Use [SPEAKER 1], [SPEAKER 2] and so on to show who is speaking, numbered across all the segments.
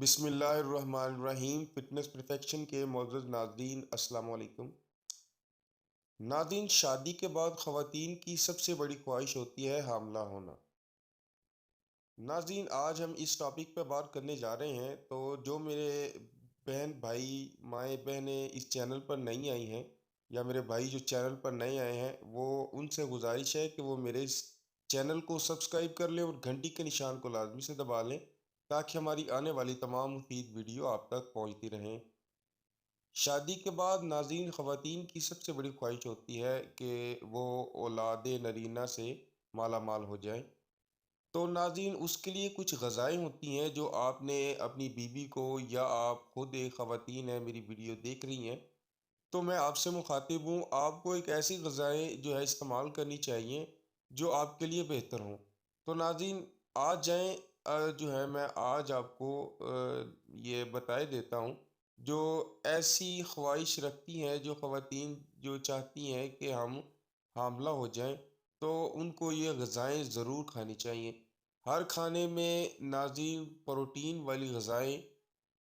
[SPEAKER 1] بسم اللہ الرحمن الرحیم فٹنس پرفیکشن کے معزز ناظرین السلام علیکم ناظرین، شادی کے بعد خواتین کی سب سے بڑی خواہش ہوتی ہے حاملہ ہونا۔ ناظرین، آج ہم اس ٹاپک پہ بات کرنے جا رہے ہیں، تو جو میرے بہن بھائی مائیں بہنیں اس چینل پر نہیں آئی ہیں، یا میرے بھائی جو چینل پر نئے آئے ہیں، وہ ان سے گزارش ہے کہ وہ میرے اس چینل کو سبسکرائب کر لیں اور گھنٹی کے نشان کو لازمی سے دبا لیں، تاکہ ہماری آنے والی تمام مفید ویڈیو آپ تک پہنچتی رہیں۔ شادی کے بعد ناظرین، خواتین کی سب سے بڑی خواہش ہوتی ہے کہ وہ اولاد نرینہ سے مالا مال ہو جائیں۔ تو ناظرین، اس کے لیے کچھ غذائیں ہوتی ہیں جو آپ نے اپنی بیوی کو، یا آپ خود ایک خواتین ہیں میری ویڈیو دیکھ رہی ہیں، تو میں آپ سے مخاطب ہوں، آپ کو ایک ایسی غذائیں جو ہے استعمال کرنی چاہیے جو آپ کے لیے بہتر ہوں۔ تو ناظرین، آج جائیں، جو ہے میں آج آپ کو یہ بتائے دیتا ہوں جو ایسی خواہش رکھتی ہیں، جو خواتین جو چاہتی ہیں کہ ہم حاملہ ہو جائیں، تو ان کو یہ غذائیں ضرور کھانی چاہیے۔ ہر کھانے میں ناظرین پروٹین والی غذائیں،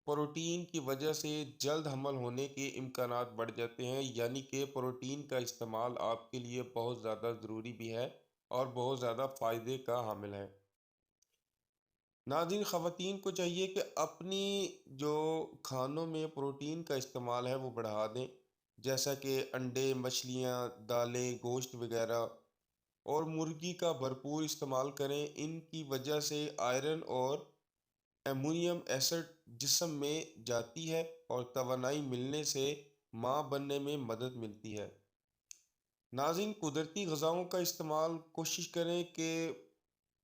[SPEAKER 1] پروٹین کی وجہ سے جلد حمل ہونے کے امکانات بڑھ جاتے ہیں، یعنی کہ پروٹین کا استعمال آپ کے لیے بہت زیادہ ضروری بھی ہے اور بہت زیادہ فائدے کا حامل ہے۔ ناظرین، خواتین کو چاہیے کہ اپنی جو کھانوں میں پروٹین کا استعمال ہے وہ بڑھا دیں، جیسا کہ انڈے، مچھلیاں، دالیں، گوشت وغیرہ، اور مرغی کا بھرپور استعمال کریں۔ ان کی وجہ سے آئرن اور ایمونیم ایسڈ جسم میں جاتی ہے اور توانائی ملنے سے ماں بننے میں مدد ملتی ہے۔ ناظرین، قدرتی غذاؤں کا استعمال کوشش کریں کہ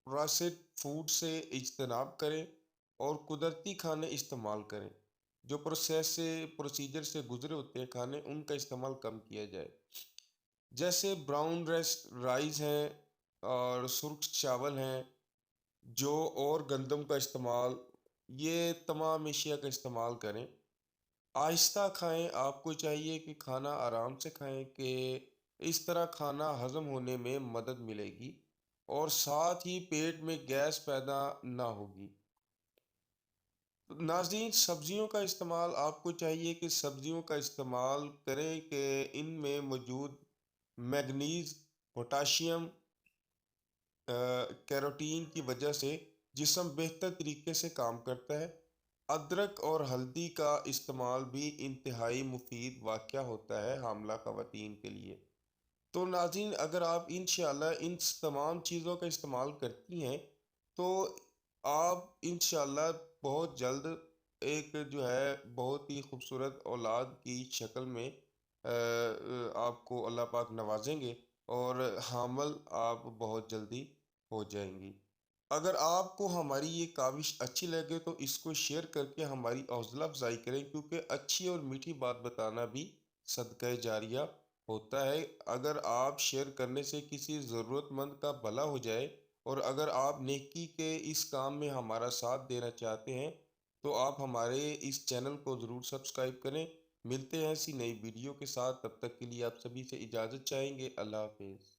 [SPEAKER 1] پروسیسڈ فوڈ سے اجتناب کریں اور قدرتی کھانے استعمال کریں۔ جو پروسیجر سے گزرے ہوتے ہیں کھانے، ان کا استعمال کم کیا جائے، جیسے براؤن رائس ہیں اور سرخ چاول ہیں، جو اور گندم کا استعمال، یہ تمام اشیاء کا استعمال کریں۔ آہستہ کھائیں، آپ کو چاہیے کہ کھانا آرام سے کھائیں، کہ اس طرح کھانا ہضم ہونے میں مدد ملے گی اور ساتھ ہی پیٹ میں گیس پیدا نہ ہوگی۔ ناظرین، سبزیوں کا استعمال، آپ کو چاہیے کہ سبزیوں کا استعمال کریں کہ ان میں موجود میگنیز، پوٹاشیم، کیروٹین کی وجہ سے جسم بہتر طریقے سے کام کرتا ہے۔ ادرک اور ہلدی کا استعمال بھی انتہائی مفید واقع ہوتا ہے حاملہ خواتین کے لیے۔ تو ناظرین، اگر آپ انشاءاللہ ان تمام چیزوں کا استعمال کرتی ہیں، تو آپ انشاءاللہ بہت جلد ایک جو ہے بہت ہی خوبصورت اولاد کی شکل میں آپ کو اللہ پاک نوازیں گے، اور حامل آپ بہت جلدی ہو جائیں گی۔ اگر آپ کو ہماری یہ کاوش اچھی لگے تو اس کو شیئر کر کے ہماری حوصلہ افزائی کریں، کیونکہ اچھی اور میٹھی بات بتانا بھی صدقہ جاریہ ہوتا ہے۔ اگر آپ شیئر کرنے سے کسی ضرورت مند کا بھلا ہو جائے، اور اگر آپ نیکی کے اس کام میں ہمارا ساتھ دینا چاہتے ہیں، تو آپ ہمارے اس چینل کو ضرور سبسکرائب کریں۔ ملتے ہیں ایسی نئی ویڈیو کے ساتھ، تب تک کے لیے آپ سبھی سے اجازت چاہیں گے۔ اللہ حافظ۔